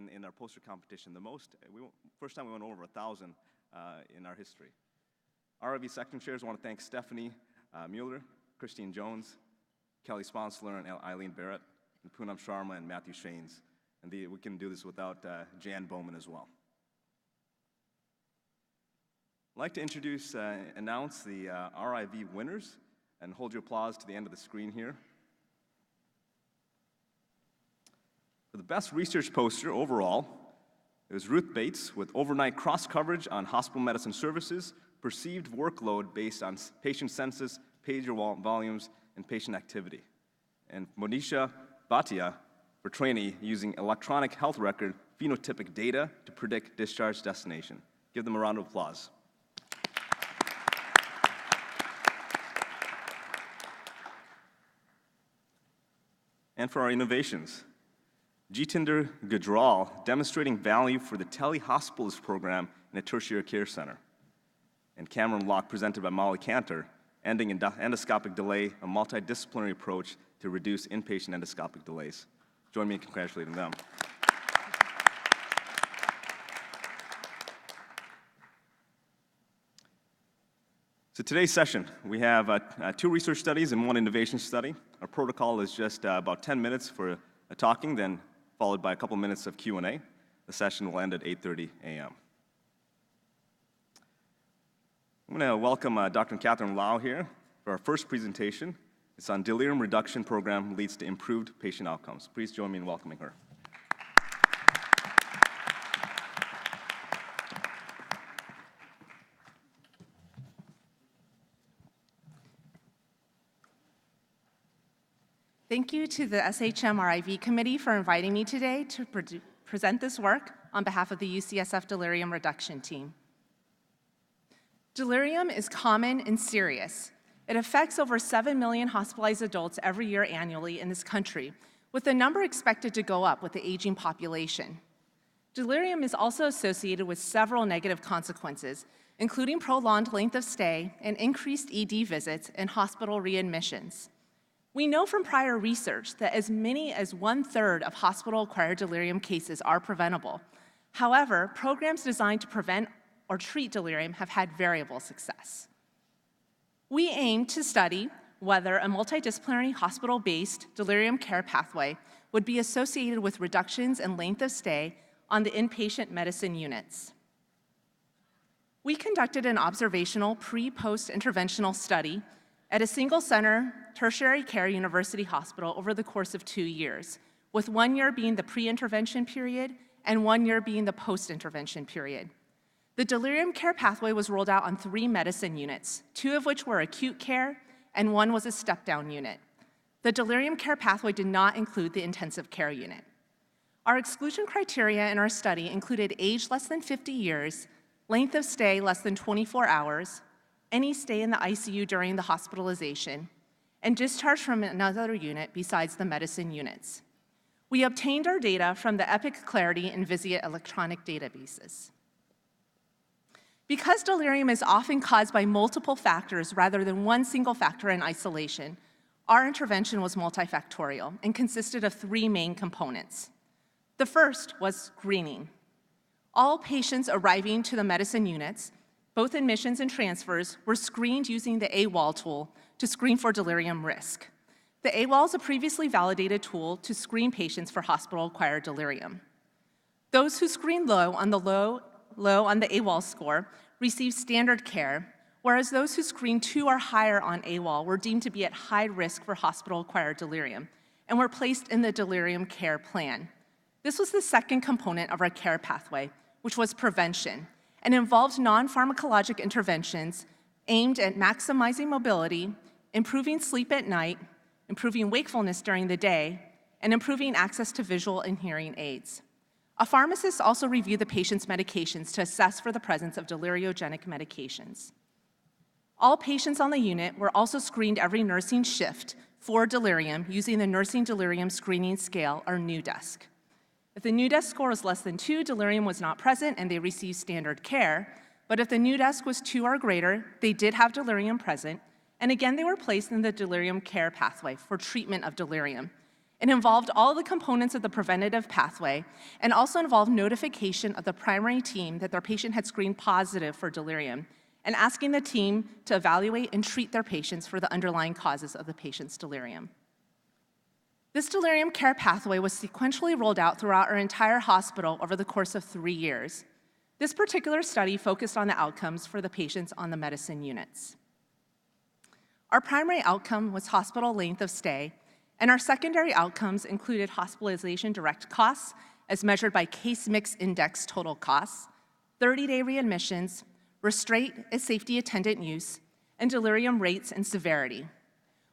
in our poster competition. First time we went over 1,000 in our history. RIV section chairs, I want to thank Stephanie Mueller, Christine Jones, Kelly Sponsler, and Eileen Barrett, and Poonam Sharma and Matthew Shanes. And we can do this without Jan Bowman as well. I'd like to announce the RIV winners, and hold your applause to the end of the screen here. For the best research poster overall, it was Ruth Bates with Overnight Cross Coverage on Hospital Medicine Services, Perceived Workload Based on Patient Census, Pager Volumes, and Patient Activity. And Monisha Bhatia for trainee using electronic health record phenotypic data to predict discharge destination. Give them a round of applause. And for our innovations, Jitinder Gujral demonstrating value for the telehospitalist program in a tertiary care center. And Cameron Locke presented by Molly Cantor, ending endoscopic delay, a multidisciplinary approach to reduce inpatient endoscopic delays. Join me in congratulating them. So today's session, we have 2 research studies and 1 innovation study. Our protocol is just about 10 minutes for a talking, then followed by a couple minutes of Q&A. The session will end at 8:30 a.m. I'm going to welcome Dr. Catherine Lau here for our first presentation. It's on Delirium Reduction Program Leads to Improved Patient Outcomes. Please join me in welcoming her. Thank you to the SHM-RIV committee for inviting me today to present this work on behalf of the UCSF Delirium Reduction team. Delirium is common and serious. It affects over 7 million hospitalized adults every year annually in this country, with the number expected to go up with the aging population. Delirium is also associated with several negative consequences, including prolonged length of stay and increased ED visits and hospital readmissions. We know from prior research that as many as 1/3 of hospital-acquired delirium cases are preventable. However, programs designed to prevent or treat delirium have had variable success. We aim to study whether a multidisciplinary hospital-based delirium care pathway would be associated with reductions in length of stay on the inpatient medicine units. We conducted an observational pre-post interventional study at a single-center tertiary care university hospital over the course of 2 years, with 1 year being the pre-intervention period and 1 year being the post-intervention period. The delirium care pathway was rolled out on 3 medicine units, 2 of which were acute care and 1 was a step-down unit. The delirium care pathway did not include the intensive care unit. Our exclusion criteria in our study included age less than 50 years, length of stay less than 24 hours, any stay in the ICU during the hospitalization, and discharge from another unit besides the medicine units. We obtained our data from the Epic, Clarity, and Vizient electronic databases. Because delirium is often caused by multiple factors rather than one single factor in isolation, our intervention was multifactorial and consisted of 3 main components. The first was screening. All patients arriving to the medicine units, both admissions and transfers, were screened using the AWOL tool to screen for delirium risk. The AWOL is a previously validated tool to screen patients for hospital-acquired delirium. Those who screened low on the AWOL score received standard care, whereas those who screened 2 or higher on AWOL were deemed to be at high risk for hospital-acquired delirium and were placed in the delirium care plan. This was the second component of our care pathway, which was prevention, and involved non-pharmacologic interventions aimed at maximizing mobility, improving sleep at night, improving wakefulness during the day, and improving access to visual and hearing aids. A pharmacist also reviewed the patient's medications to assess for the presence of deliriogenic medications. All patients on the unit were also screened every nursing shift for delirium using the Nursing Delirium Screening Scale, or NUDESC. If the NUDESC score was less than 2, delirium was not present and they received standard care. But if the NUDESC was 2 or greater, they did have delirium present, and again they were placed in the delirium care pathway for treatment of delirium. It involved all the components of the preventative pathway and also involved notification of the primary team that their patient had screened positive for delirium and asking the team to evaluate and treat their patients for the underlying causes of the patient's delirium. This delirium care pathway was sequentially rolled out throughout our entire hospital over the course of 3 years. This particular study focused on the outcomes for the patients on the medicine units. Our primary outcome was hospital length of stay, and our secondary outcomes included hospitalization direct costs, as measured by case mix index total costs, 30-day readmissions, restraint and safety attendant use, and delirium rates and severity.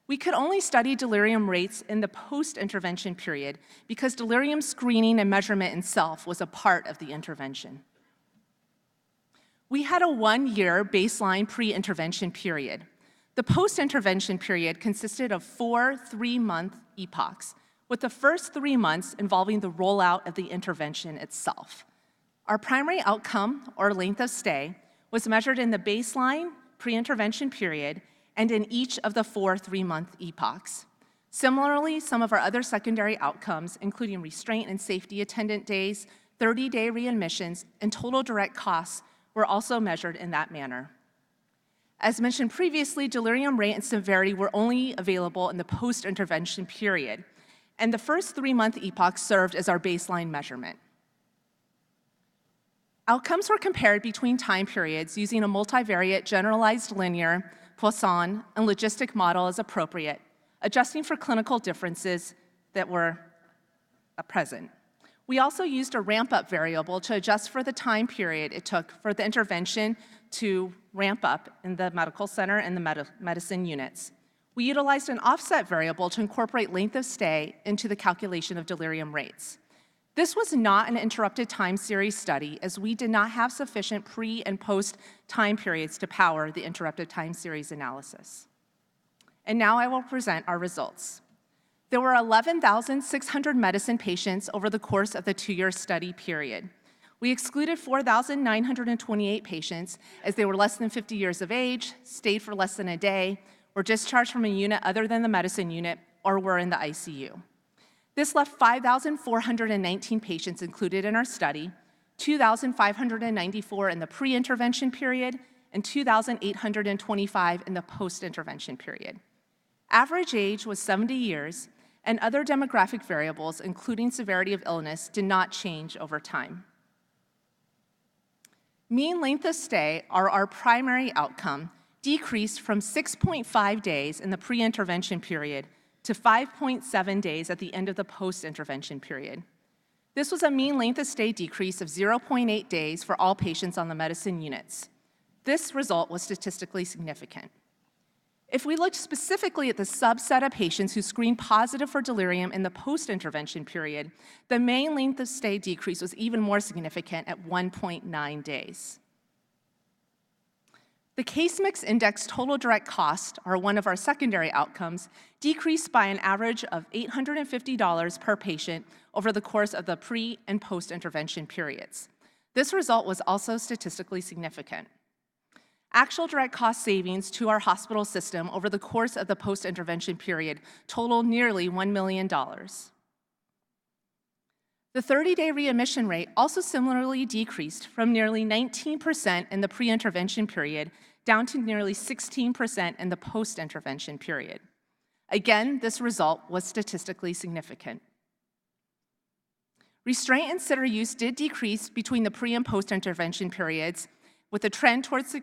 We could only study delirium rates in the post-intervention period because delirium screening and measurement itself was a part of the intervention. We had a 1-year baseline pre-intervention period. The post-intervention period consisted of 4 3-month epochs, with the first 3 months involving the rollout of the intervention itself. Our primary outcome, or length of stay, was measured in the baseline pre-intervention period and in each of the 4 3-month epochs. Similarly, some of our other secondary outcomes, including restraint and safety attendant days, 30-day readmissions, and total direct costs, were also measured in that manner. As mentioned previously, delirium rate and severity were only available in the post-intervention period, and the first 3-month epoch served as our baseline measurement. Outcomes were compared between time periods using a multivariate generalized linear, Poisson, and logistic model as appropriate, adjusting for clinical differences that were present. We also used a ramp-up variable to adjust for the time period it took for the intervention to ramp up in the medical center and the medicine units. We utilized an offset variable to incorporate length of stay into the calculation of delirium rates. This was not an interrupted time series study, as we did not have sufficient pre- and post-time periods to power the interrupted time series analysis. And now I will present our results. There were 11,600 medicine patients over the course of the 2-year study period. We excluded 4,928 patients as they were less than 50 years of age, stayed for less than a day, were discharged from a unit other than the medicine unit, or were in the ICU. This left 5,419 patients included in our study, 2,594 in the pre-intervention period, and 2,825 in the post-intervention period. Average age was 70 years, and other demographic variables, including severity of illness, did not change over time. Mean length of stay, or our primary outcome, decreased from 6.5 days in the pre-intervention period to 5.7 days at the end of the post-intervention period. This was a mean length of stay decrease of 0.8 days for all patients on the medicine units. This result was statistically significant. If we looked specifically at the subset of patients who screened positive for delirium in the post-intervention period, the mean length of stay decrease was even more significant at 1.9 days. The case mix index total direct cost, or one of our secondary outcomes, decreased by an average of $850 per patient over the course of the pre- and post-intervention periods. This result was also statistically significant. Actual direct cost savings to our hospital system over the course of the post-intervention period totaled nearly $1 million. The 30-day readmission rate also similarly decreased from nearly 19% in the pre-intervention period down to nearly 16% in the post-intervention period. Again, this result was statistically significant. Restraint and sitter use did decrease between the pre- and post-intervention periods, with a trend towards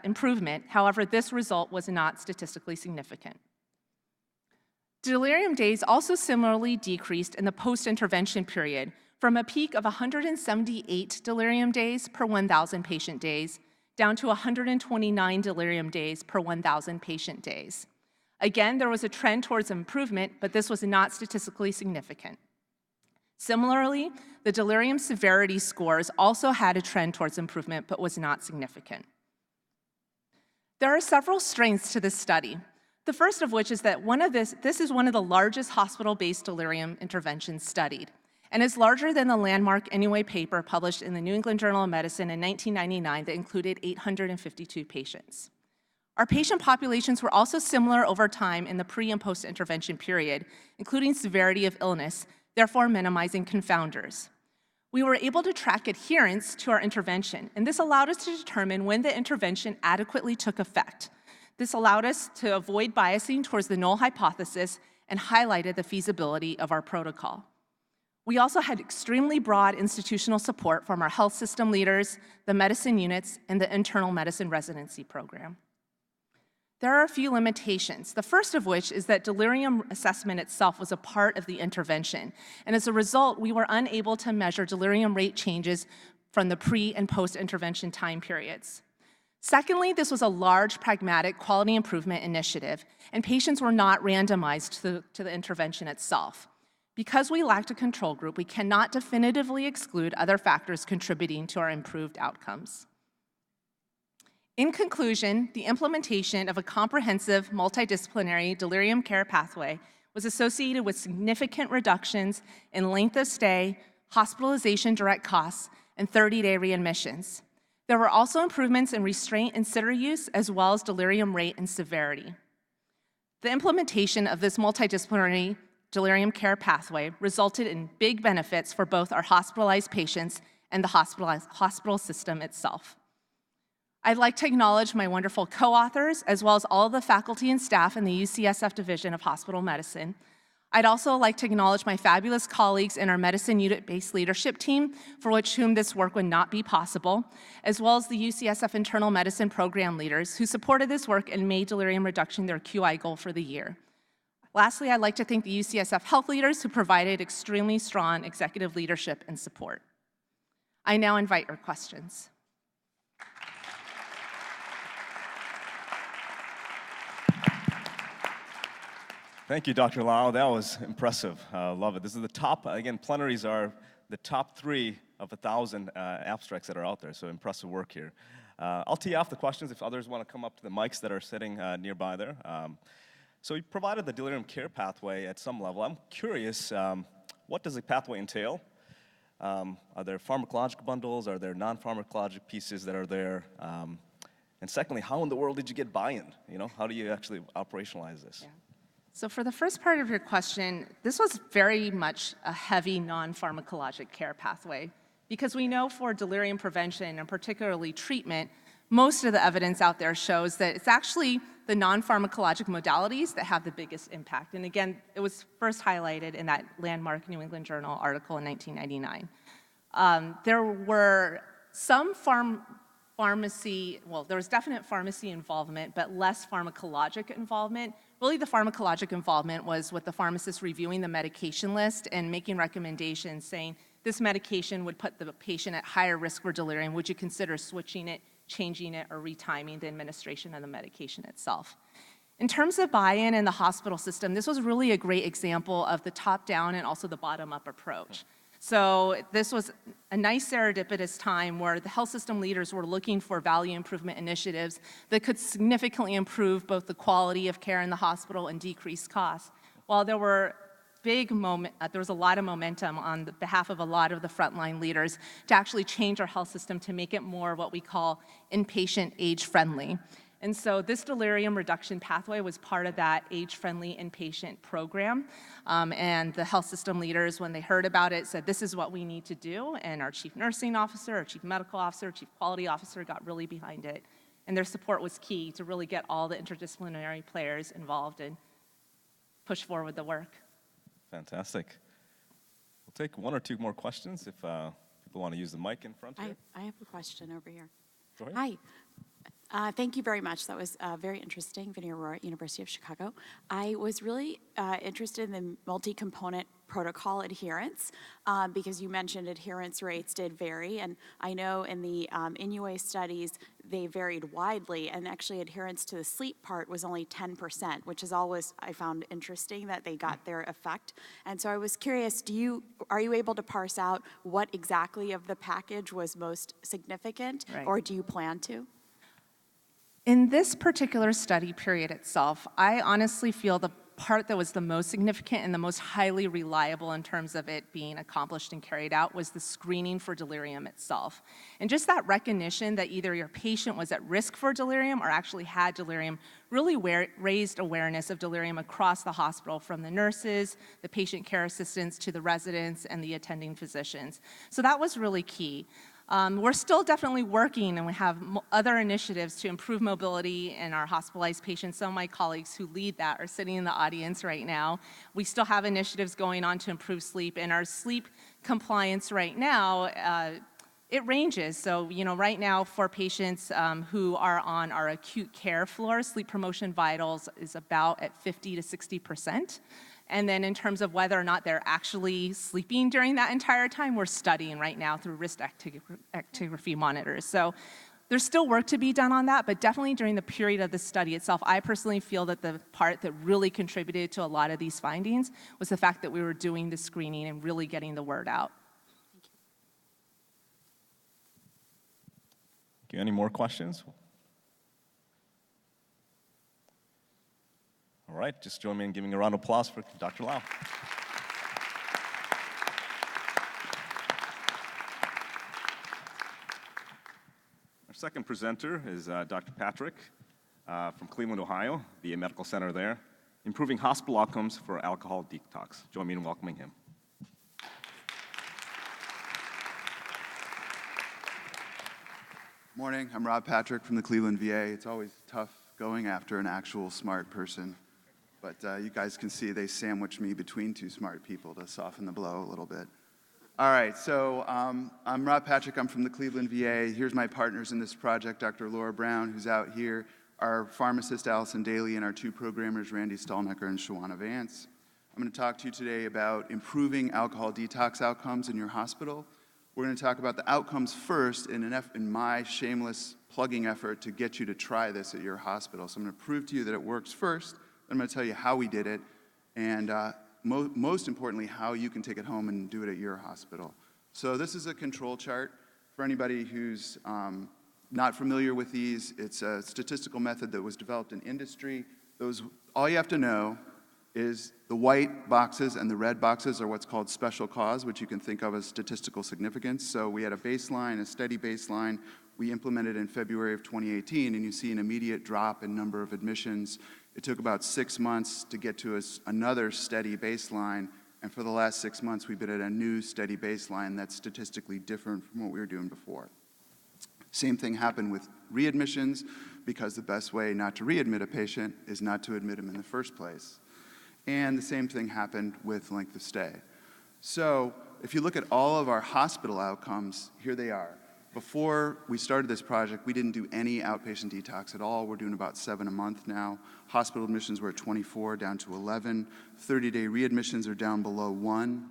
improvement. However, this result was not statistically significant. Delirium days also similarly decreased in the post-intervention period from a peak of 178 delirium days per 1,000 patient days down to 129 delirium days per 1,000 patient days. Again, there was a trend towards improvement, but this was not statistically significant. Similarly, the delirium severity scores also had a trend towards improvement, but was not significant. There are several strengths to this study. The first of which is that this is one of the largest hospital-based delirium interventions studied, and is larger than the landmark Anyway paper published in the New England Journal of Medicine in 1999 that included 852 patients. Our patient populations were also similar over time in the pre- and post-intervention period, including severity of illness, therefore minimizing confounders. We were able to track adherence to our intervention, and this allowed us to determine when the intervention adequately took effect. This allowed us to avoid biasing towards the null hypothesis and highlighted the feasibility of our protocol. We also had extremely broad institutional support from our health system leaders, the medicine units, and the internal medicine residency program. There are a few limitations, the first of which is that delirium assessment itself was a part of the intervention, and as a result, we were unable to measure delirium rate changes from the pre- and post-intervention time periods. Secondly, this was a large, pragmatic quality improvement initiative, and patients were not randomized to the intervention itself. Because we lacked a control group, we cannot definitively exclude other factors contributing to our improved outcomes. In conclusion, the implementation of a comprehensive, multidisciplinary delirium care pathway was associated with significant reductions in length of stay, hospitalization direct costs, and 30-day readmissions. There were also improvements in restraint and sitter use, as well as delirium rate and severity. The implementation of this multidisciplinary delirium care pathway resulted in big benefits for both our hospitalized patients and the hospital system itself. I'd like to acknowledge my wonderful co-authors, as well as all of the faculty and staff in the UCSF Division of Hospital Medicine. I'd also like to acknowledge my fabulous colleagues in our medicine unit-based leadership team, for whom this work would not be possible, as well as the UCSF internal medicine program leaders who supported this work and made delirium reduction their QI goal for the year. Lastly, I'd like to thank the UCSF health leaders who provided extremely strong executive leadership and support. I now invite your questions. Thank you, Dr. Lau. That was impressive. Love it. This is the top, again, plenaries are the top 3 of 1,000 abstracts that are out there, so impressive work here. I'll tee off the questions if others want to come up to the mics that are sitting nearby there. So you provided the delirium care pathway at some level. I'm curious, what does the pathway entail? Are there pharmacologic bundles? Are there non-pharmacologic pieces that are there? And secondly, how in the world did you get buy-in? How do you actually operationalize this? Yeah. So for the first part of your question, this was very much a heavy non-pharmacologic care pathway because we know for delirium prevention and particularly treatment, most of the evidence out there shows that it's actually the non-pharmacologic modalities that have the biggest impact. And again, it was first highlighted in that landmark New England Journal article in 1999. There were some there was definite pharmacy involvement, but less pharmacologic involvement. Really, the pharmacologic involvement was with the pharmacist reviewing the medication list and making recommendations saying, this medication would put the patient at higher risk for delirium. Would you consider switching it, changing it, or retiming the administration of the medication itself? In terms of buy-in in the hospital system, this was really a great example of the top-down and also the bottom-up approach. So this was a nice serendipitous time where the health system leaders were looking for value improvement initiatives that could significantly improve both the quality of care in the hospital and decrease costs. While there were there was a lot of momentum on the behalf of a lot of the frontline leaders to actually change our health system to make it more what we call inpatient age-friendly. And so this delirium reduction pathway was part of that age-friendly inpatient program. And the health system leaders, when they heard about it, said, this is what we need to do. And our chief nursing officer, our chief medical officer, chief quality officer got really behind it. And their support was key to really get all the interdisciplinary players involved and push forward the work. Fantastic. We'll take 1 or 2 more questions if people want to use the mic in front here. I have a question over here. Go ahead. Hi. Thank you very much. That was very interesting, Vinny Aurora, University of Chicago. I was really interested in the multi-component protocol adherence because you mentioned adherence rates did vary, and I know in the INUA studies they varied widely, and actually adherence to the sleep part was only 10%, which is always, I found interesting that they got their effect. And so I was curious, are you able to parse out what exactly of the package was most significant, Right. or do you plan to? In this particular study period itself, I honestly feel the part that was the most significant and the most highly reliable in terms of it being accomplished and carried out was the screening for delirium itself. And just that recognition that either your patient was at risk for delirium or actually had delirium really raised awareness of delirium across the hospital, from the nurses, the patient care assistants, to the residents and the attending physicians. So that was really key. We're still definitely working, and we have other initiatives to improve mobility in our hospitalized patients. Some of my colleagues who lead that are sitting in the audience right now. We still have initiatives going on to improve sleep, and our sleep compliance right now, it ranges. So, right now for patients who are on our acute care floor, sleep promotion vitals is about at 50 to 60%. And then in terms of whether or not they're actually sleeping during that entire time, we're studying right now through wrist actigraphy monitors. So there's still work to be done on that, but definitely during the period of the study itself, I personally feel that the part that really contributed to a lot of these findings was the fact that we were doing the screening and really getting the word out. Thank you. Any more questions? All right, just join me in giving a round of applause for Dr. Lau. Our second presenter is Dr. Patrick from Cleveland, Ohio, VA Medical Center there, improving hospital outcomes for alcohol detox. Join me in welcoming him. Morning, I'm Rob Patrick from the Cleveland VA. It's always tough going after an actual smart person. But you guys can see they sandwiched me between two smart people to soften the blow a little bit. All right, so I'm Rob Patrick. I'm from the Cleveland VA. Here's my partners in this project, Dr. Laura Brown, who's out here, our pharmacist, Allison Daly, and our two programmers, Randy Stallnecker and Shawana Vance. I'm going to talk to you today about improving alcohol detox outcomes in your hospital. We're going to talk about the outcomes first in my shameless plugging effort to get you to try this at your hospital. So I'm going to prove to you that it works first. I'm going to tell you how we did it, and most importantly, how you can take it home and do it at your hospital. So this is a control chart. For anybody who's not familiar with these, it's a statistical method that was developed in industry. All you have to know is the white boxes and the red boxes are what's called special cause, which you can think of as statistical significance. So we had a baseline, a steady baseline. We implemented in February of 2018, and you see an immediate drop in number of admissions. It took about 6 months to get to another steady baseline, and for the last 6 months, we've been at a new steady baseline that's statistically different from what we were doing before. Same thing happened with readmissions, because the best way not to readmit a patient is not to admit him in the first place. And the same thing happened with length of stay. So if you look at all of our hospital outcomes, here they are. Before we started this project, we didn't do any outpatient detox at all. We're doing about 7 a month now. Hospital admissions were at 24, down to 11. 30-day readmissions are down below 1.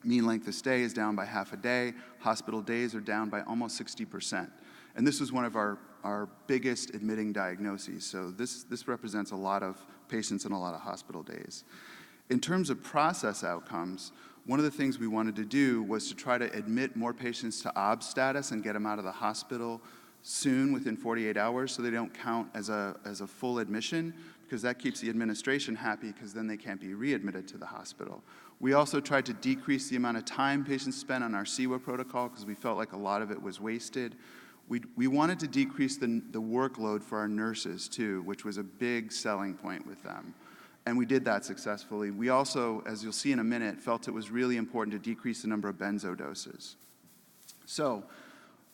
Mean length of stay is down by half a day. Hospital days are down by almost 60%. And this was one of our biggest admitting diagnoses. So this represents a lot of patients and a lot of hospital days. In terms of process outcomes, one of the things we wanted to do was to try to admit more patients to OB status and get them out of the hospital soon, within 48 hours, so they don't count as a full admission, because that keeps the administration happy, because then they can't be readmitted to the hospital. We also tried to decrease the amount of time patients spent on our CEWA protocol, because we felt like a lot of it was wasted. We wanted to decrease the workload for our nurses too, which was a big selling point with them. And we did that successfully. We also, as you'll see in a minute, felt it was really important to decrease the number of benzo doses. So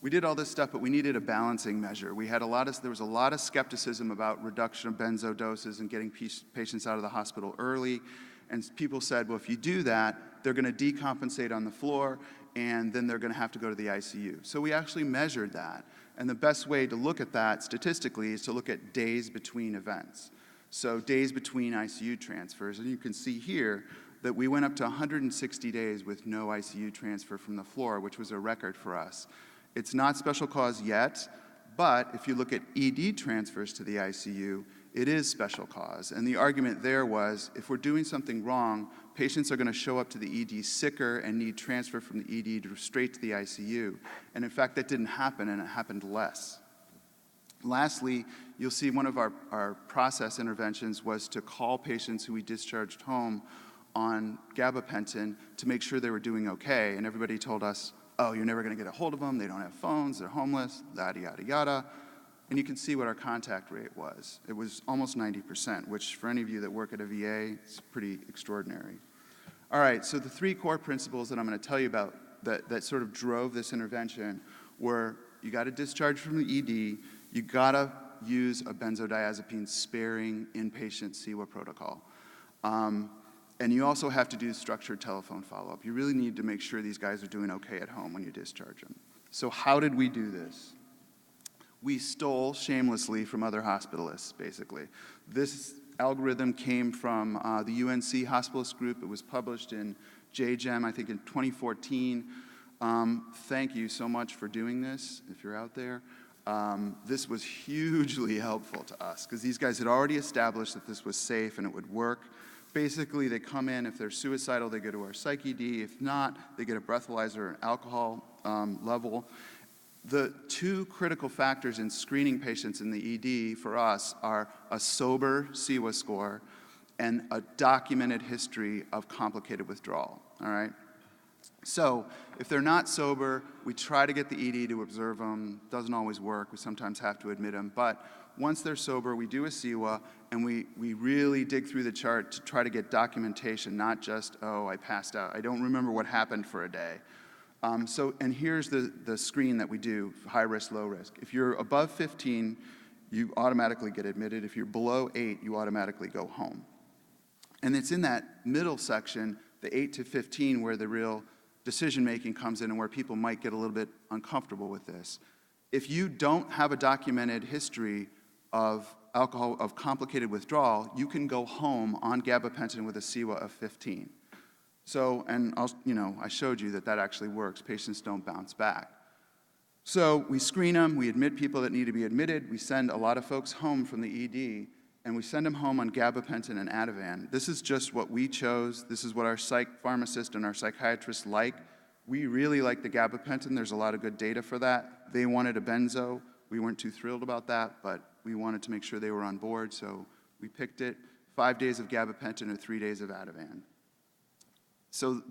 we did all this stuff, but we needed a balancing measure. There was a lot of skepticism about reduction of benzo doses and getting patients out of the hospital early. And people said, well, if you do that, they're going to decompensate on the floor, and then they're going to have to go to the ICU. So we actually measured that. And the best way to look at that statistically is to look at days between events. So days between ICU transfers. And you can see here that we went up to 160 days with no ICU transfer from the floor, which was a record for us. It's not special cause yet, but if you look at ED transfers to the ICU, it is special cause. And the argument there was, if we're doing something wrong, patients are going to show up to the ED sicker and need transfer from the ED straight to the ICU. And in fact, that didn't happen, and it happened less. Lastly, you'll see one of our process interventions was to call patients who we discharged home on gabapentin to make sure they were doing okay. And everybody told us, oh, you're never going to get a hold of them. They don't have phones. They're homeless, yada, yada, yada. And you can see what our contact rate was. It was almost 90%, which for any of you that work at a VA, is pretty extraordinary. All right, so the 3 core principles that I'm going to tell you about that sort of drove this intervention were you got to discharge from the ED, you got to use a benzodiazepine sparing inpatient CEWA protocol. And you also have to do structured telephone follow-up. You really need to make sure these guys are doing okay at home when you discharge them. So how did we do this? We stole shamelessly from other hospitalists, basically. This algorithm came from the UNC Hospitalist Group. It was published in JGEM, I think in 2014. Thank you so much for doing this, if you're out there. This was hugely helpful to us, because these guys had already established that this was safe and it would work. Basically, they come in, if they're suicidal, they go to our psych ED. If not, they get a breathalyzer or an alcohol level. The 2 critical factors in screening patients in the ED for us are a sober CEWA score and a documented history of complicated withdrawal, all right? So if they're not sober, we try to get the ED to observe them. Doesn't always work. We sometimes have to admit them. But once they're sober, we do a CEWA, and we really dig through the chart to try to get documentation, not just, oh, I passed out. I don't remember what happened for a day. And here's the screen that we do, high risk, low risk. If you're above 15, you automatically get admitted. If you're below 8, you automatically go home. And it's in that middle section, the 8 to 15, where the real decision-making comes in and where people might get a little bit uncomfortable with this. If you don't have a documented history of alcohol, of complicated withdrawal, you can go home on gabapentin with a CEWA of 15. So, and I showed you that actually works. Patients don't bounce back. So we screen them, we admit people that need to be admitted, we send a lot of folks home from the ED, and we send them home on gabapentin and Ativan. This is just what we chose. This is what our psych pharmacist and our psychiatrists like. We really like the gabapentin. There's a lot of good data for that. They wanted a benzo. We weren't too thrilled about that, but we wanted to make sure they were on board, so we picked it. 5 days of gabapentin or 3 days of Ativan. So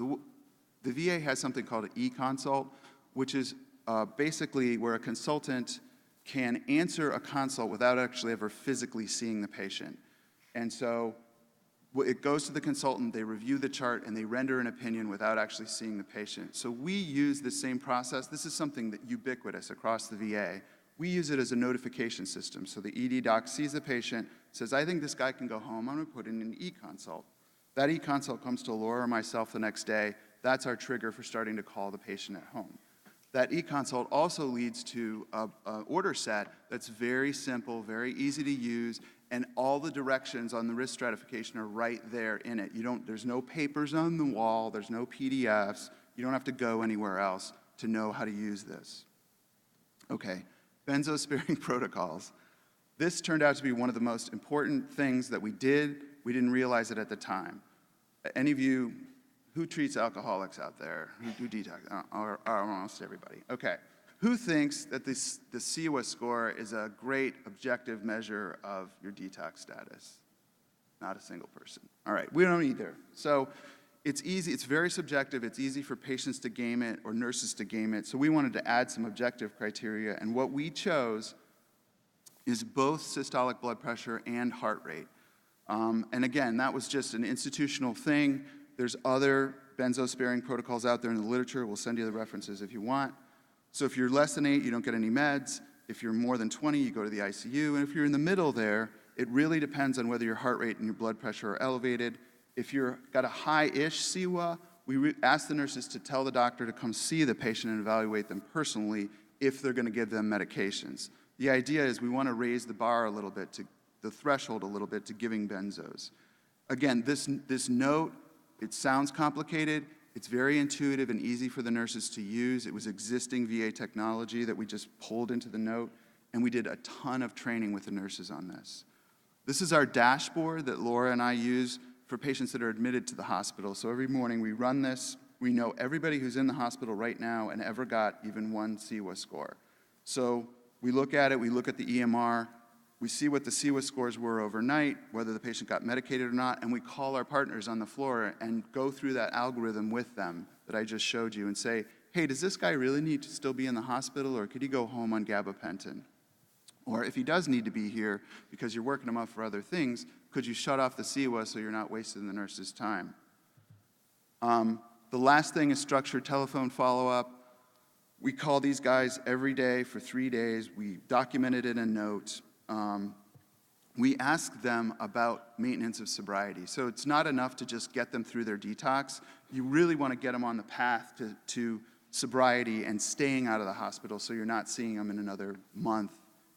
the VA has something called an e-consult, which is basically where a consultant can answer a consult without actually ever physically seeing the patient. And so it goes to the consultant, they review the chart, and they render an opinion without actually seeing the patient. So we use the same process. This is something that ubiquitous across the VA. We use it as a notification system. So the ED doc sees the patient, says, I think this guy can go home. I'm going to put in an e-consult. That e-consult comes to Laura or myself the next day. That's our trigger for starting to call the patient at home. That e-consult also leads to an order set that's very simple, very easy to use, and all the directions on the risk stratification are right there in it. There's no papers on the wall, there's no PDFs, you don't have to go anywhere else to know how to use this. Okay, benzo-sparing protocols. This turned out to be one of the most important things that we did. We didn't realize it at the time. Any of you, who treats alcoholics out there? Who detox? Or almost everybody. Okay. Who thinks that the CEWA score is a great objective measure of your detox status? Not a single person. All right, we don't either. So it's easy, it's very subjective, it's easy for patients to game it or nurses to game it, so we wanted to add some objective criteria, and what we chose is both systolic blood pressure and heart rate. And again, that was just an institutional thing. There's other benzo-sparing protocols out there in the literature. We'll send you the references if you want. So if you're less than 8, you don't get any meds. If you're more than 20, you go to the ICU. And if you're in the middle there, it really depends on whether your heart rate and your blood pressure are elevated. If you've got a high-ish CEWA, we ask the nurses to tell the doctor to come see the patient and evaluate them personally if they're going to give them medications. The idea is we want to raise the bar a little bit, the threshold a little bit to giving benzos. Again, this note, it sounds complicated. It's very intuitive and easy for the nurses to use. It was existing VA technology that we just pulled into the note, and we did a ton of training with the nurses on this. This is our dashboard that Laura and I use for patients that are admitted to the hospital. So every morning we run this. We know everybody who's in the hospital right now and ever got even one CEWA score. So we look at it, we look at the EMR. We see what the CWA scores were overnight, whether the patient got medicated or not, and we call our partners on the floor and go through that algorithm with them that I just showed you and say, hey, does this guy really need to still be in the hospital, or could he go home on gabapentin? Or if he does need to be here because you're working him up for other things, could you shut off the CWA so you're not wasting the nurse's time? The last thing is structured telephone follow-up. We call these guys every day for 3 days. We document it in a note. We ask them about maintenance of sobriety. So it's not enough to just get them through their detox. You really want to get them on the path to sobriety and staying out of the hospital so you're not seeing them in another month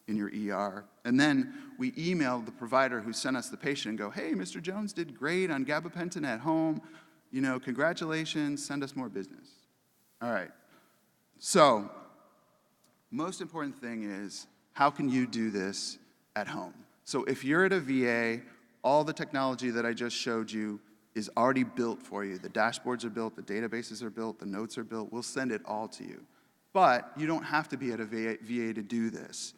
in your ER. And then we email the provider who sent us the patient and go, hey, Mr. Jones did great on gabapentin at home. You know, congratulations, send us more business. All right. So, most important thing is, how can you do this at home? So if you're at a VA, all the technology that I just showed you is already built for you. The dashboards are built, the databases are built, the notes are built. We'll send it all to you. But you don't have to be at a VA to do this.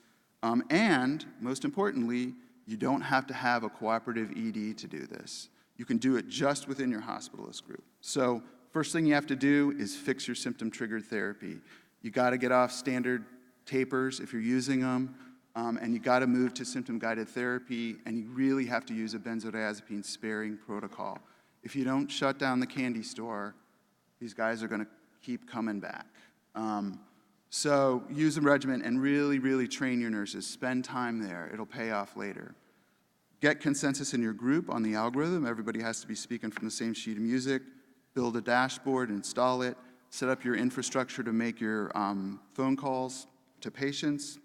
And most importantly, you don't have to have a cooperative ED to do this. You can do it just within your hospitalist group. So first thing you have to do is fix your symptom-triggered therapy. You got to get off standard tapers if you're using them, and you got to move to symptom-guided therapy, and you really have to use a benzodiazepine-sparing protocol. If you don't shut down the candy store, these guys are going to keep coming back. So use a regimen and really, really train your nurses. Spend time there. It'll pay off later. Get consensus in your group on the algorithm. Everybody has to be speaking from the same sheet of music. Build a dashboard, install it. Set up your infrastructure to make your phone calls to patients.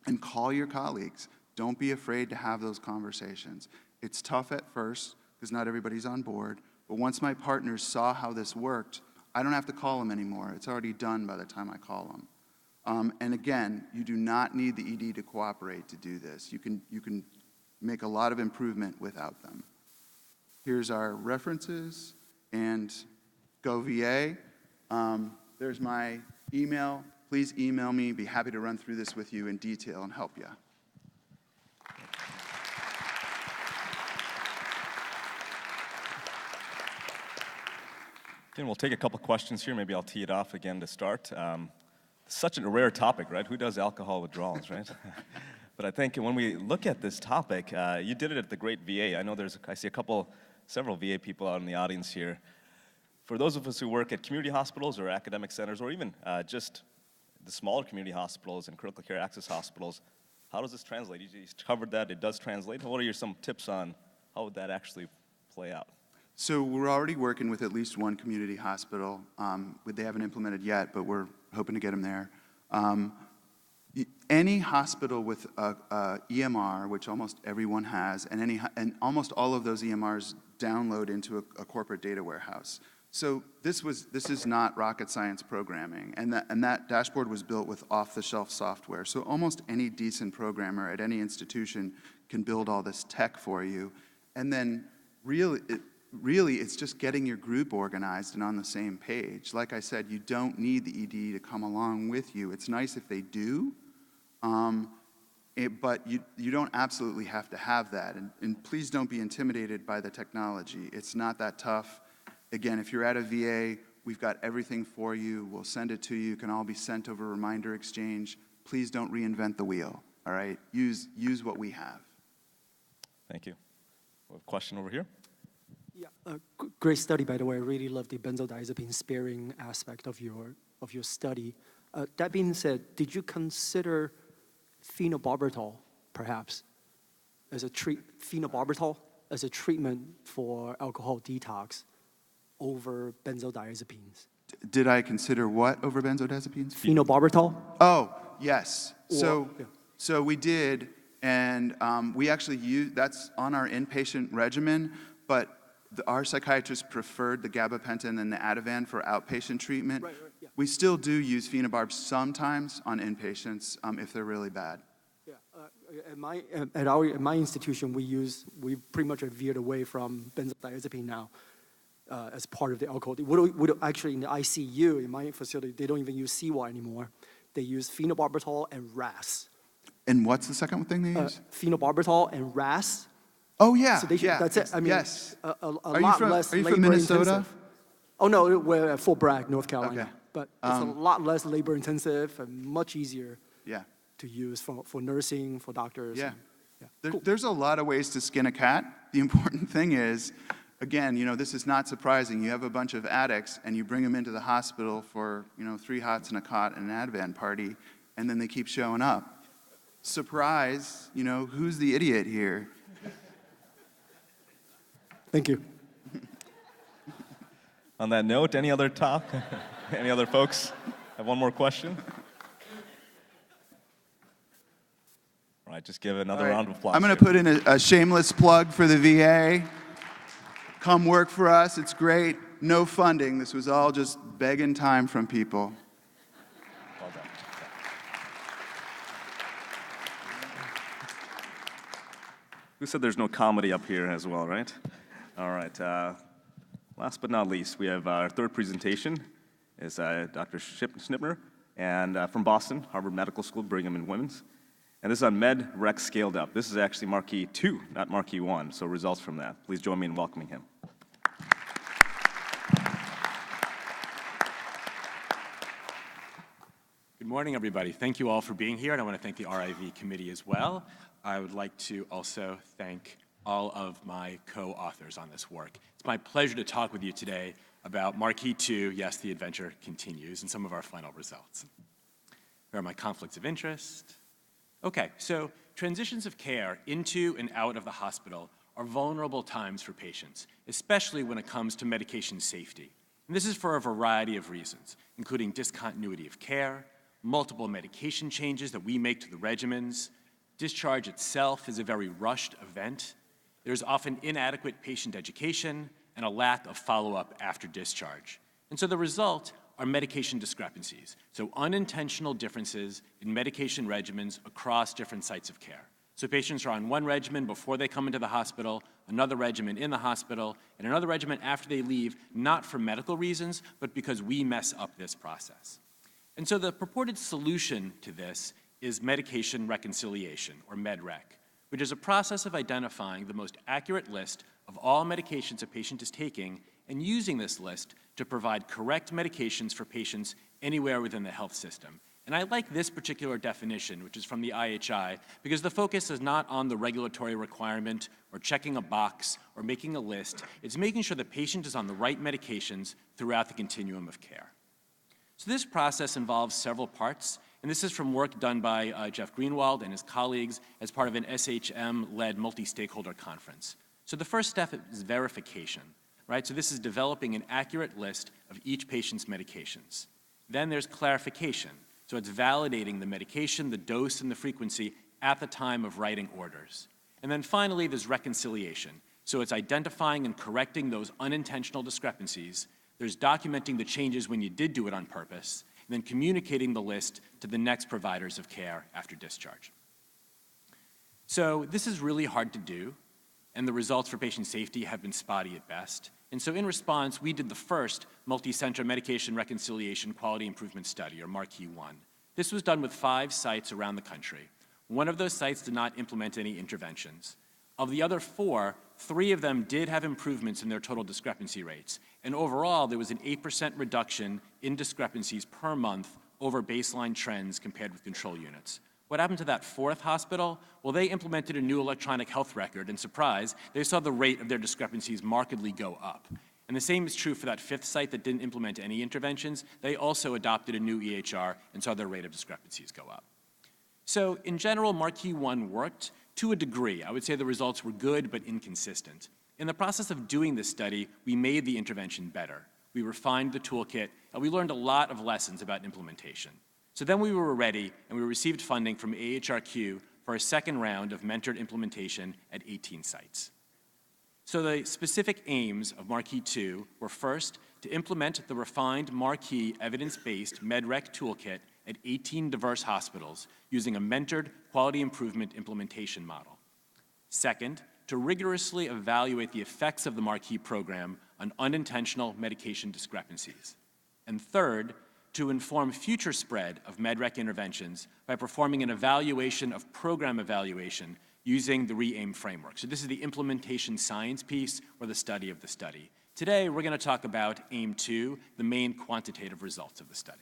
And call your colleagues. Don't be afraid to have those conversations. It's tough at first because not everybody's on board. But once my partners saw how this worked, I don't have to call them anymore. It's already done by the time I call them. And again, you do not need the ED to cooperate to do this. You can make a lot of improvement without them. Here's our references and Go VA. There's my email. Please email me. Be happy to run through this with you in detail and help you. Again, we'll take a couple questions here. Maybe I'll tee it off again to start. Such a rare topic, right? Who does alcohol withdrawals, right? But I think when we look at this topic, you did it at the great VA. I know I see several VA people out in the audience here. For those of us who work at community hospitals or academic centers, or even just the smaller community hospitals and critical care access hospitals, how does this translate? You covered that, it does translate. What are some tips on how would that actually play out? So we're already working with at least one community hospital. They haven't implemented yet, but we're hoping to get them there. Any hospital with a EMR, which almost everyone has, and almost all of those EMRs download into a corporate data warehouse. So this is not rocket science programming, and that dashboard was built with off-the-shelf software. So almost any decent programmer at any institution can build all this tech for you, and then really, it's just getting your group organized and on the same page. Like I said, you don't need the ED to come along with you. It's nice if they do, but you don't absolutely have to have that. And please don't be intimidated by the technology. It's not that tough. Again, if you're at a VA, we've got everything for you. We'll send it to you. It can all be sent over Reminder Exchange. Please don't reinvent the wheel, all right? Use what we have. Thank you. We have a question over here. Yeah, great study, by the way. I really love the benzodiazepine sparing aspect of your study. That being said, did you consider phenobarbital, perhaps, as a phenobarbital as a treatment for alcohol detox over benzodiazepines? Did I consider what over benzodiazepines? Phenobarbital? Oh, yes. Yeah. So we did, and we actually used, that's on our inpatient regimen, but our psychiatrists preferred the gabapentin and the Ativan for outpatient treatment. Right, yeah. We still do use phenobarb sometimes on inpatients if they're really bad. Yeah, at my institution, we pretty much have veered away from benzodiazepine now as part of the alcohol. Actually, in the ICU, in my facility, they don't even use CWA anymore. They use phenobarbital and RAS. And what's the second thing they use? Phenobarbital and RAS. Oh, yeah, Sedation, yeah. that's it. I mean, yes. a Are you lot from- less are you from labor Minnesota? intensive. Oh no, we're at Fort Bragg, North Carolina. Okay. But it's a lot less labor intensive and much easier Yeah. to use for nursing, for doctors. Yeah. and- yeah. There's a lot of ways to skin a cat. The important thing is, again, this is not surprising. You have a bunch of addicts and you bring them into the hospital for, 3 hots and a cot and an Advent party, and then they keep showing up. Surprise, who's the idiot here? Thank you. On that note, any other talk? Any other folks have one more question? All right, just give another All right. round of applause. I'm going to here. put in a shameless plug for the VA. Come work for us. It's great. No funding. This was all just begging time from people. Well done. Who said there's no comedy up here as well, right? All right. Last but not least, we have our third presentation. Is Dr. Schnipper, and from Boston, Harvard Medical School, Brigham and Women's. And this is on Med Rec Scaled Up. This is actually Marquee 2, not Marquee 1, so results from that. Please join me in welcoming him. Good morning, everybody. Thank you all for being here, and I want to thank the RIV committee as well. I would like to also thank all of my co-authors on this work. It's my pleasure to talk with you today about Marquee 2, yes, the adventure continues, and some of our final results. Where are my conflicts of interest? Okay, so transitions of care into and out of the hospital are vulnerable times for patients, especially when it comes to medication safety. And this is for a variety of reasons, including discontinuity of care, multiple medication changes that we make to the regimens. Discharge itself is a very rushed event. There's often inadequate patient education and a lack of follow-up after discharge. And so the result are medication discrepancies, so unintentional differences in medication regimens across different sites of care. So patients are on one regimen before they come into the hospital, another regimen in the hospital, and another regimen after they leave, not for medical reasons, but because we mess up this process. And so the purported solution to this is medication reconciliation, or MedRec, which is a process of identifying the most accurate list of all medications a patient is taking and using this list to provide correct medications for patients anywhere within the health system. And I like this particular definition, which is from the IHI, because the focus is not on the regulatory requirement or checking a box or making a list. It's making sure the patient is on the right medications throughout the continuum of care. So this process involves several parts, and this is from work done by Jeff Greenwald and his colleagues as part of an SHM-led multi-stakeholder conference. So the first step is verification, right? So this is developing an accurate list of each patient's medications. Then there's clarification. So it's validating the medication, the dose, and the frequency at the time of writing orders. And then finally, there's reconciliation. So it's identifying and correcting those unintentional discrepancies. There's documenting the changes when you did do it on purpose, and then communicating the list to the next providers of care after discharge. So this is really hard to do, and the results for patient safety have been spotty at best. And so in response, we did the first multi-center medication reconciliation quality improvement study, or Marquee 1. This was done with 5 sites around the country. One of those sites did not implement any interventions. Of the other 4, 3 of them did have improvements in their total discrepancy rates. And overall, there was an 8% reduction in discrepancies per month over baseline trends compared with control units. What happened to that 4th hospital? Well, they implemented a new electronic health record, and surprise, they saw the rate of their discrepancies markedly go up. And the same is true for that 5th site that didn't implement any interventions. They also adopted a new EHR and saw their rate of discrepancies go up. So in general, Marquee 1 worked to a degree. I would say the results were good but inconsistent. In the process of doing this study, we made the intervention better. We refined the toolkit, and we learned a lot of lessons about implementation. So then we were ready, and we received funding from AHRQ for a second round of mentored implementation at 18 sites. So the specific aims of Marquee 2 were first, to implement the refined Marquee evidence-based MedRec toolkit at 18 diverse hospitals using a mentored quality improvement implementation model. Second, to rigorously evaluate the effects of the Marquee program on unintentional medication discrepancies. And third, to inform future spread of MedRec interventions by performing an evaluation of program evaluation using the RE-AIM framework. So this is the implementation science piece, or the study of the study. Today, we're going to talk about AIM-2, the main quantitative results of the study.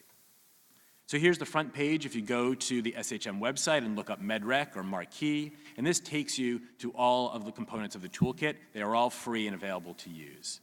So here's the front page if you go to the SHM website and look up MedRec or Marquee, and this takes you to all of the components of the toolkit. They are all free and available to use.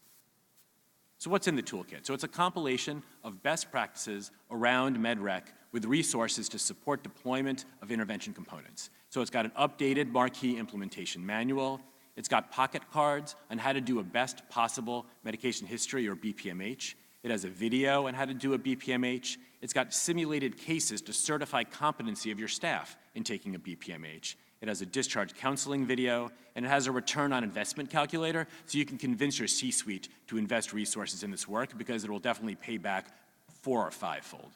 So what's in the toolkit? So it's a compilation of best practices around MedRec with resources to support deployment of intervention components. So it's got an updated Marquee implementation manual. It's got pocket cards on how to do a best possible medication history, or BPMH. It has a video on how to do a BPMH. It's got simulated cases to certify competency of your staff in taking a BPMH. It has a discharge counseling video, and it has a return on investment calculator, so you can convince your C-suite to invest resources in this work, because it will definitely pay back 4 or 5-fold.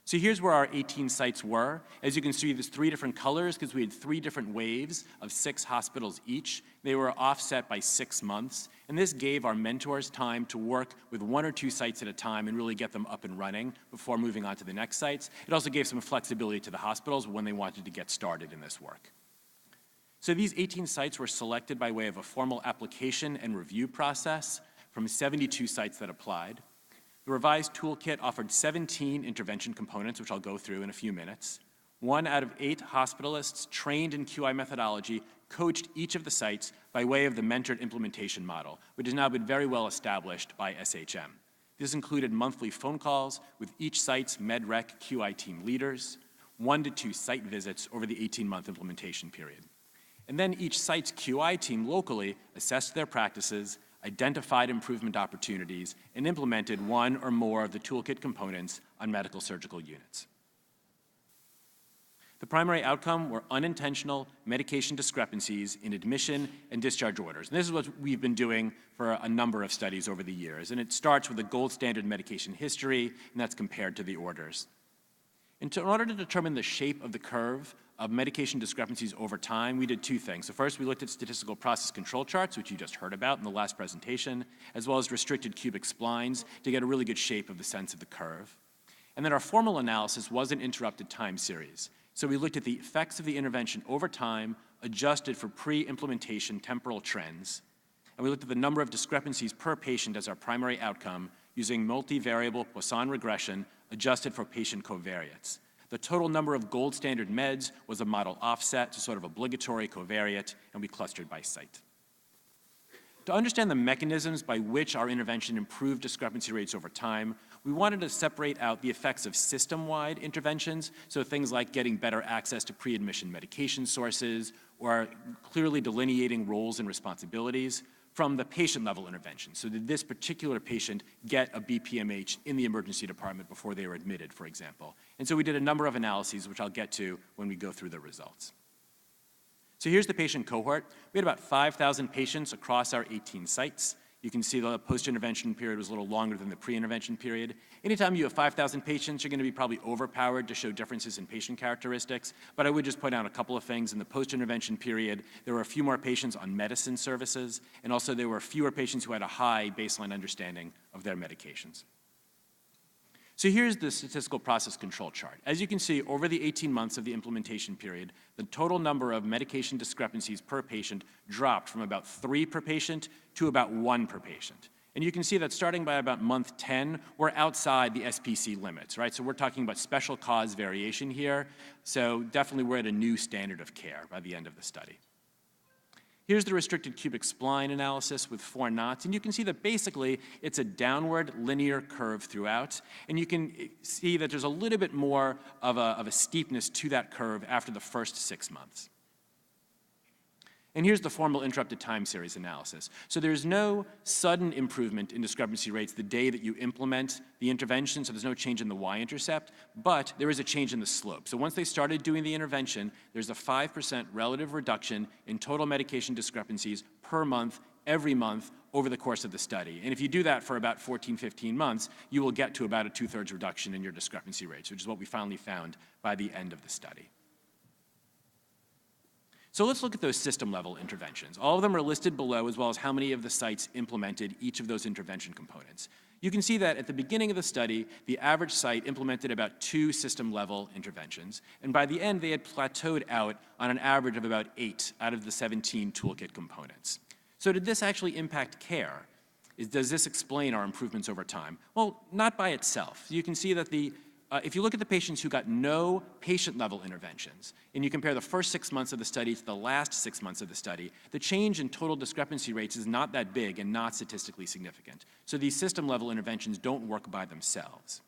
So here's where our 18 sites were. As you can see, there's 3 different colors because we had 3 different waves of 6 hospitals each. They were offset by 6 months, and this gave our mentors time to work with 1 or 2 sites at a time and really get them up and running before moving on to the next sites. It also gave some flexibility to the hospitals when they wanted to get started in this work. So these 18 sites were selected by way of a formal application and review process from 72 sites that applied. The revised toolkit offered 17 intervention components, which I'll go through in a few minutes. 1 out of 8 hospitalists trained in QI methodology coached each of the sites by way of the mentored implementation model, which has now been very well established by SHM. This included monthly phone calls with each site's MedRec QI team leaders, 1 to 2 site visits over the 18-month implementation period. And then each site's QI team locally assessed their practices, identified improvement opportunities, and implemented 1 or more of the toolkit components on medical surgical units. The primary outcome were unintentional medication discrepancies in admission and discharge orders. And this is what we've been doing for a number of studies over the years. And it starts with a gold standard medication history, and that's compared to the orders. In order to determine the shape of the curve of medication discrepancies over time, we did 2 things. So first, we looked at statistical process control charts, which you just heard about in the last presentation, as well as restricted cubic splines to get a really good shape of the sense of the curve. And then our formal analysis was an interrupted time series. So we looked at the effects of the intervention over time, adjusted for pre-implementation temporal trends. And we looked at the number of discrepancies per patient as our primary outcome using multivariable Poisson regression adjusted for patient covariates. The total number of gold standard meds was a model offset to sort of obligatory covariate, and we clustered by site. To understand the mechanisms by which our intervention improved discrepancy rates over time, we wanted to separate out the effects of system-wide interventions, so things like getting better access to pre-admission medication sources or clearly delineating roles and responsibilities, from the patient-level intervention. So did this particular patient get a BPMH in the emergency department before they were admitted, for example? And so we did a number of analyses, which I'll get to when we go through the results. So here's the patient cohort. We had about 5,000 patients across our 18 sites. You can see the post-intervention period was a little longer than the pre-intervention period. Anytime you have 5,000 patients, you're going to be probably overpowered to show differences in patient characteristics, but I would just point out a couple of things. In the post-intervention period, there were a few more patients on medicine services, and also there were fewer patients who had a high baseline understanding of their medications. So here's the statistical process control chart. As you can see, over the 18 months of the implementation period, the total number of medication discrepancies per patient dropped from about 3 per patient to about 1 per patient. And you can see that starting by about month 10, we're outside the SPC limits, right? So we're talking about special cause variation here. So definitely we're at a new standard of care by the end of the study. Here's the restricted cubic spline analysis with 4 knots, and you can see that basically it's a downward linear curve throughout, and you can see that there's a little bit more of a steepness to that curve after the first 6 months. And here's the formal interrupted time series analysis. So there's no sudden improvement in discrepancy rates the day that you implement the intervention, so there's no change in the y-intercept, but there is a change in the slope. So once they started doing the intervention, there's a 5% relative reduction in total medication discrepancies per month, every month, over the course of the study. And if you do that for about 14, 15 months, you will get to about a 2/3 reduction in your discrepancy rates, which is what we finally found by the end of the study. So let's look at those system-level interventions. All of them are listed below, as well as how many of the sites implemented each of those intervention components. You can see that at the beginning of the study, the average site implemented about 2 system-level interventions, and by the end, they had plateaued out on an average of about 8 out of the 17 toolkit components. So did this actually impact care? Does this explain our improvements over time? Well, not by itself. You can see that if you look at the patients who got no patient-level interventions, and you compare the first 6 months of the study to the last 6 months of the study, the change in total discrepancy rates is not that big and not statistically significant. So these system-level interventions don't work by themselves.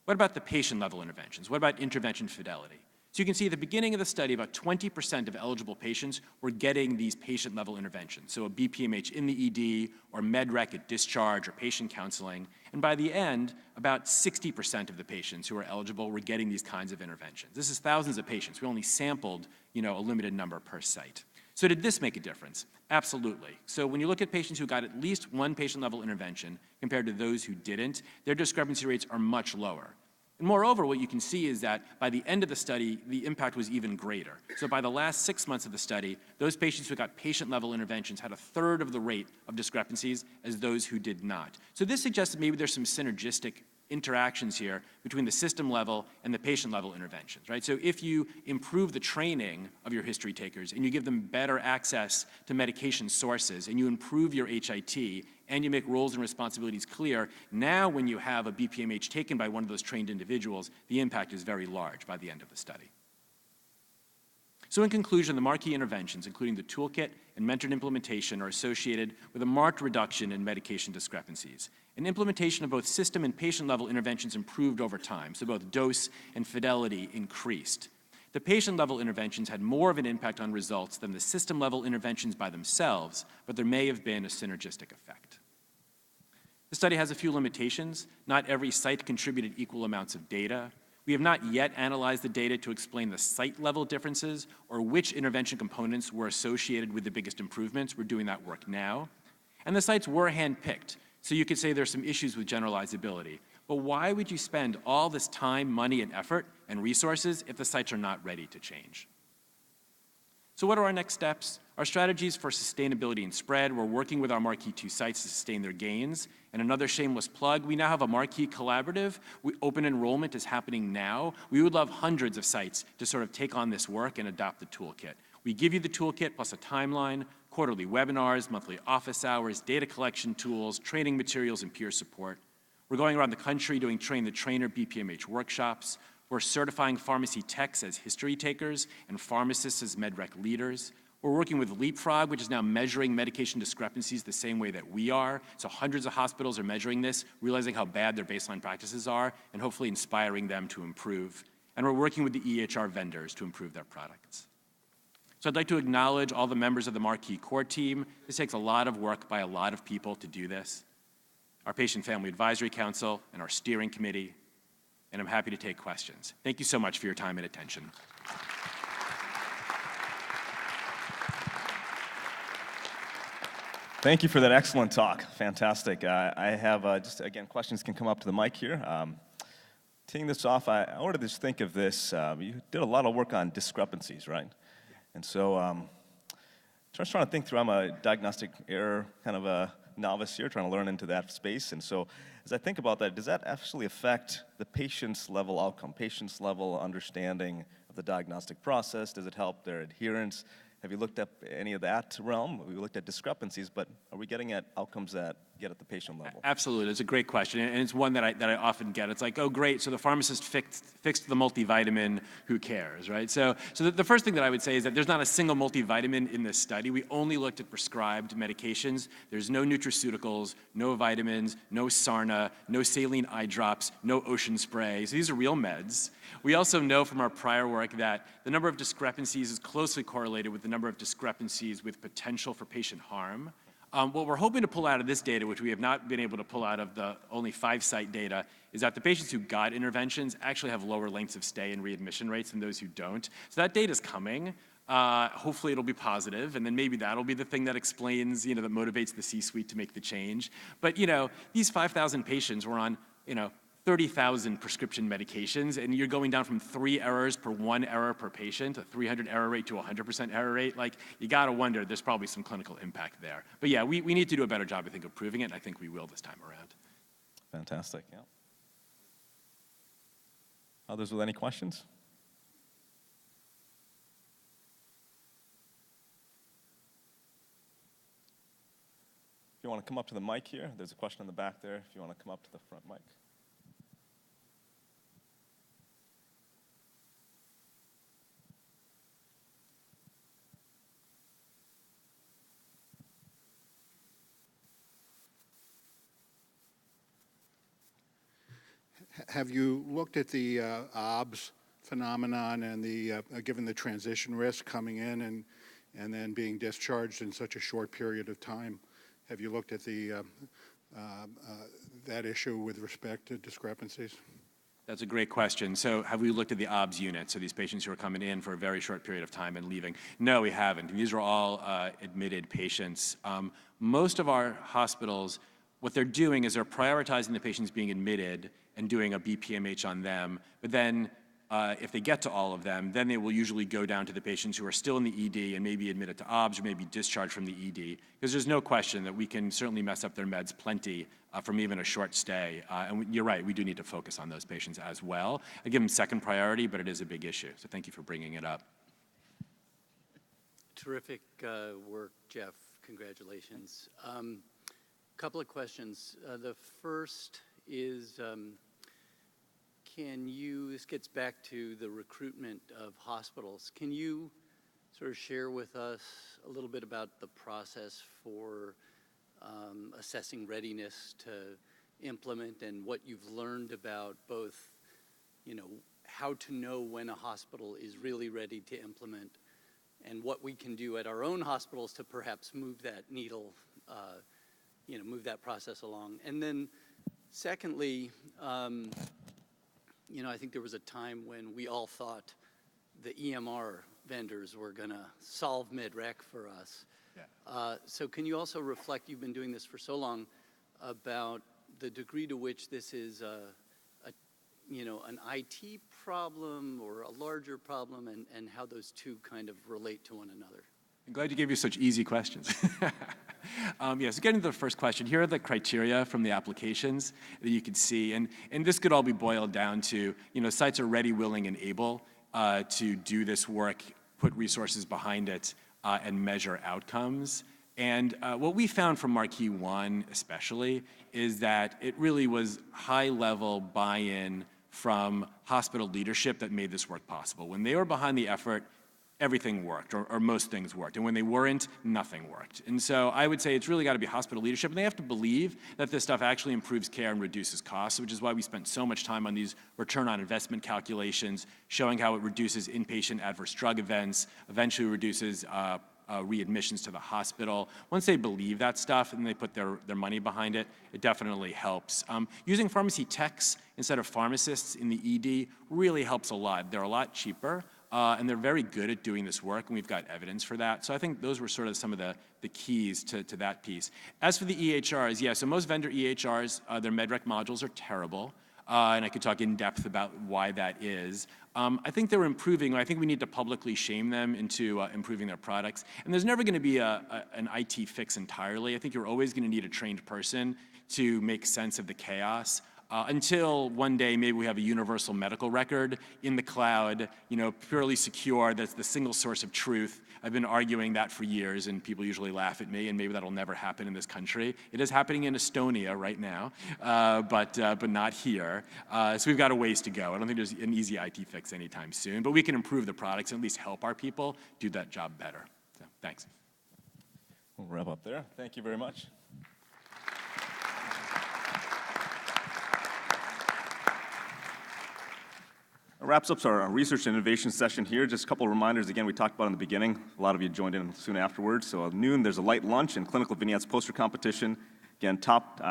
What about the patient-level interventions? What about intervention fidelity? So you can see at the beginning of the study, about 20% of eligible patients were getting these patient-level interventions, so a BPMH in the ED, or MedRec at discharge, or patient counseling. And by the end, about 60% of the patients who were eligible were getting these kinds of interventions. This is thousands of patients. We only sampled, a limited number per site. So did this make a difference? Absolutely. So when you look at patients who got at least one patient-level intervention compared to those who didn't, their discrepancy rates are much lower. And moreover, what you can see is that by the end of the study, the impact was even greater. So by the last 6 months of the study, those patients who got patient-level interventions had a third of the rate of discrepancies as those who did not. So this suggests that maybe there's some synergistic interactions here between the system level and the patient level interventions, right? So if you improve the training of your history takers and you give them better access to medication sources and you improve your HIT and you make roles and responsibilities clear, now when you have a BPMH taken by one of those trained individuals, the impact is very large by the end of the study. So in conclusion, the marquee interventions, including the toolkit and mentored implementation, are associated with a marked reduction in medication discrepancies. And implementation of both system and patient-level interventions improved over time, so both dose and fidelity increased. The patient-level interventions had more of an impact on results than the system-level interventions by themselves, but there may have been a synergistic effect. The study has a few limitations. Not every site contributed equal amounts of data. We have not yet analyzed the data to explain the site-level differences or which intervention components were associated with the biggest improvements. We're doing that work now. And the sites were hand-picked, so you could say there's some issues with generalizability. But why would you spend all this time, money, and effort and resources if the sites are not ready to change? So what are our next steps? Our strategies for sustainability and spread. We're working with our Marquee 2 sites to sustain their gains. And another shameless plug, we now have a Marquee collaborative. Open enrollment is happening now. We would love hundreds of sites to sort of take on this work and adopt the toolkit. We give you the toolkit plus a timeline, quarterly webinars, monthly office hours, data collection tools, training materials, and peer support. We're going around the country doing train the trainer BPMH workshops. We're certifying pharmacy techs as history takers and pharmacists as MedRec leaders. We're working with Leapfrog, which is now measuring medication discrepancies the same way that we are. So hundreds of hospitals are measuring this, realizing how bad their baseline practices are, and hopefully inspiring them to improve. And we're working with the EHR vendors to improve their products. So I'd like to acknowledge all the members of the Marquee core team. This takes a lot of work by a lot of people to do this. Our Patient Family Advisory Council and our steering committee, and I'm happy to take questions. Thank you so much for your time and attention. Thank you for that excellent talk. Fantastic. I have just, again, questions can come up to the mic here. Taking this off, I wanted to just think of this. You did a lot of work on discrepancies, right? And so just trying to think through, I'm a diagnostic error kind of a novice here, trying to learn into that space. And so as I think about that, does that actually affect the patient's level outcome, patient's level understanding of the diagnostic process? Does it help their adherence? Have you looked at any of that realm? We looked at discrepancies, but are we getting at outcomes that get at the patient level? Absolutely, it's a great question, and it's one that I often get. It's like, oh great, so the pharmacist fixed the multivitamin, who cares, right? So the first thing that I would say is that there's not a single multivitamin in this study. We only looked at prescribed medications. There's no nutraceuticals, no vitamins, no Sarna, no saline eye drops, no ocean spray. So these are real meds. We also know from our prior work that the number of discrepancies is closely correlated with the number of discrepancies with potential for patient harm. What we're hoping to pull out of this data, which we have not been able to pull out of the only 5-site data, is that the patients who got interventions actually have lower lengths of stay and readmission rates than those who don't. So that data is coming. Hopefully it'll be positive, and then maybe that'll be the thing that explains, that motivates the C-suite to make the change. But, these 5,000 patients were on, 30,000 prescription medications, and you're going down from 3 errors per 1 error per patient, a 300 error rate to a 100% error rate. Like, you gotta wonder, there's probably some clinical impact there. But yeah, we need to do a better job, I think, of proving it, and I think we will this time around. Fantastic, yeah. Others with any questions? If you want to come up to the mic here, there's a question in the back there. If you want to come up to the front mic. Have you looked at the OBS phenomenon and the given the transition risk coming in and then being discharged in such a short period of time? Have you looked at the that issue with respect to discrepancies? That's a great question. So have we looked at the OBS unit, so these patients who are coming in for a very short period of time and leaving? No, we haven't. These are all admitted patients. Most of our hospitals, what they're doing is they're prioritizing the patients being admitted and doing a BPMH on them, but then if they get to all of them, then they will usually go down to the patients who are still in the ED and maybe admitted to OBS or maybe discharged from the ED, because there's no question that we can certainly mess up their meds plenty from even a short stay. And you're right, we do need to focus on those patients as well. I give them second priority, but it is a big issue, so thank you for bringing it up. Terrific work, Jeff. Congratulations. Couple of questions. The first is, this gets back to the recruitment of hospitals. Can you sort of share with us a little bit about the process for assessing readiness to implement and what you've learned about both, how to know when a hospital is really ready to implement and what we can do at our own hospitals to perhaps move that needle, move that process along. And then secondly, I think there was a time when we all thought the EMR vendors were going to solve mid-rec for us. Yeah. So can you also reflect, you've been doing this for so long, about the degree to which this is an IT problem or a larger problem, and how those two kind of relate to one another? I'm glad you gave me such easy questions. Yes, getting to the first question, here are the criteria from the applications that you can see, and this could all be boiled down to, sites are ready, willing, and able to do this work, put resources behind it, and measure outcomes. And what we found from Marquee 1 especially is that it really was high-level buy-in from hospital leadership that made this work possible. When they were behind the effort, everything worked, or most things worked. And when they weren't, nothing worked. And so I would say it's really got to be hospital leadership, and they have to believe that this stuff actually improves care and reduces costs, which is why we spent so much time on these return on investment calculations, showing how it reduces inpatient adverse drug events, eventually reduces readmissions to the hospital. Once they believe that stuff and they put their money behind it, it definitely helps. Using pharmacy techs instead of pharmacists in the ED really helps a lot. They're a lot cheaper. And they're very good at doing this work, and we've got evidence for that. So I think those were sort of some of the keys to that piece. As for the EHRs, yeah, so most vendor EHRs, their MedRec modules are terrible, and I could talk in depth about why that is. I think they're improving. I think we need to publicly shame them into improving their products. And there's never going to be an IT fix entirely. I think you're always going to need a trained person to make sense of the chaos. Until one day maybe we have a universal medical record in the cloud, purely secure, that's the single source of truth. I've been arguing that for years, and people usually laugh at me, and maybe that'll never happen in this country. It is happening in Estonia right now, but not here. So we've got a ways to go. I don't think there's an easy IT fix anytime soon, but we can improve the products and at least help our people do that job better. So, thanks. We'll wrap up there. Thank you very much. That wraps up our research and innovation session here. Just a couple of reminders. Again, we talked about in the beginning. A lot of you joined in soon afterwards. So at noon, there's a light lunch and clinical vignettes poster competition. Again, top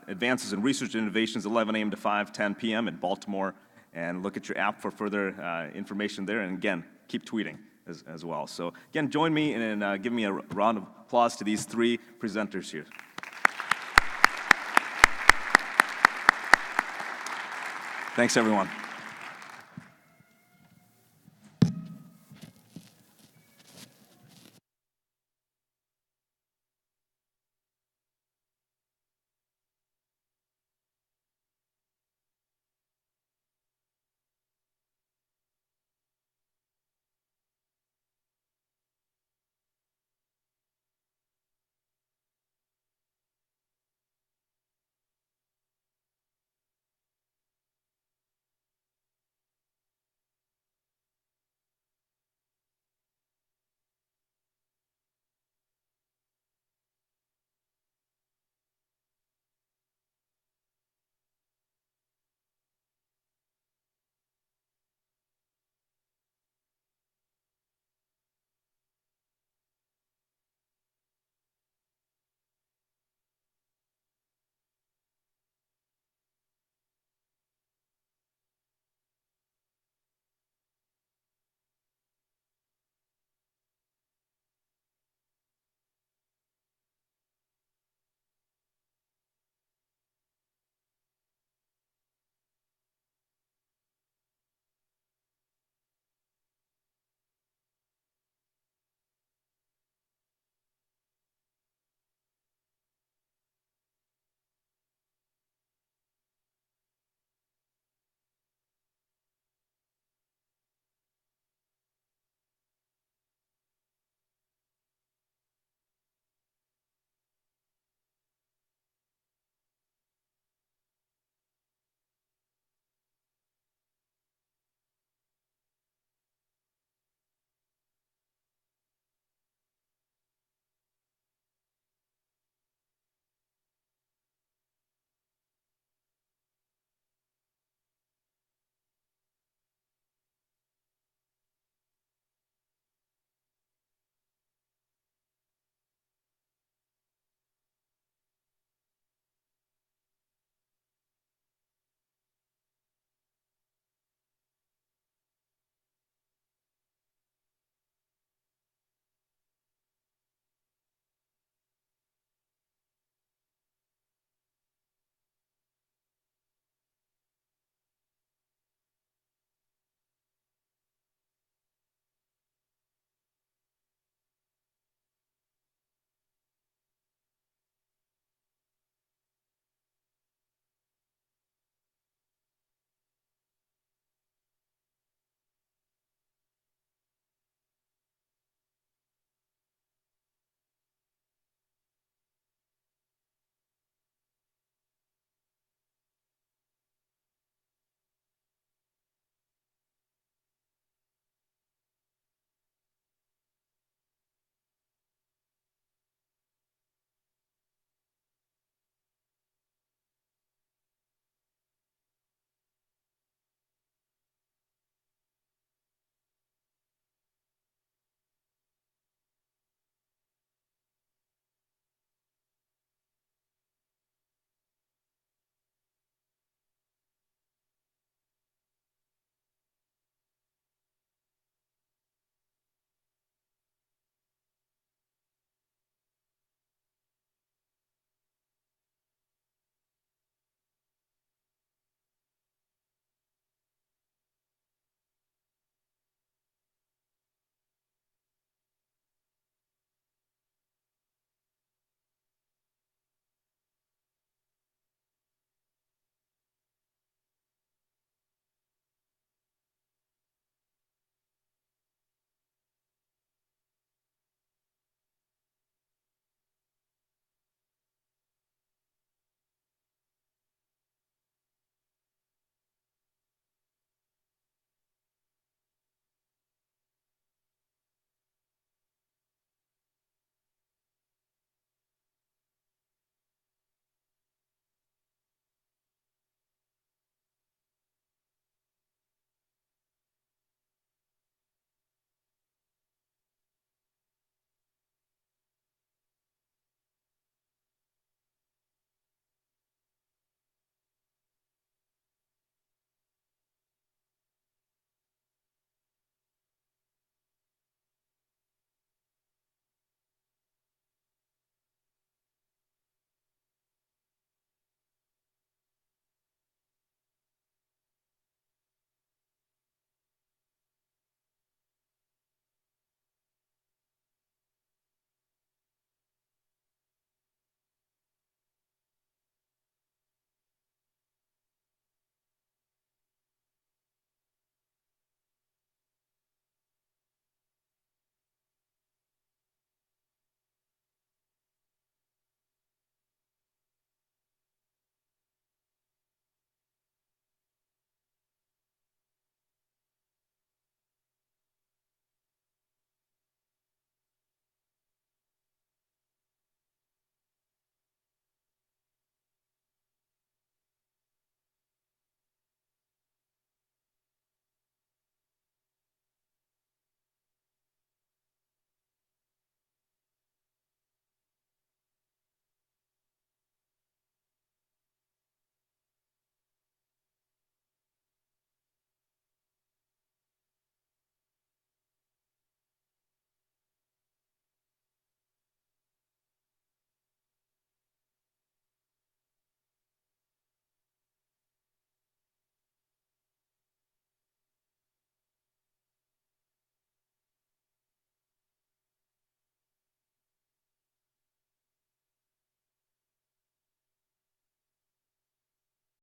advances in research and innovations, 11 a.m. to 5:10 p.m. in Baltimore. And look at your app for further information there. And again, keep tweeting as well. So again, join me in giving me a round of applause to these three presenters here. Thanks, everyone.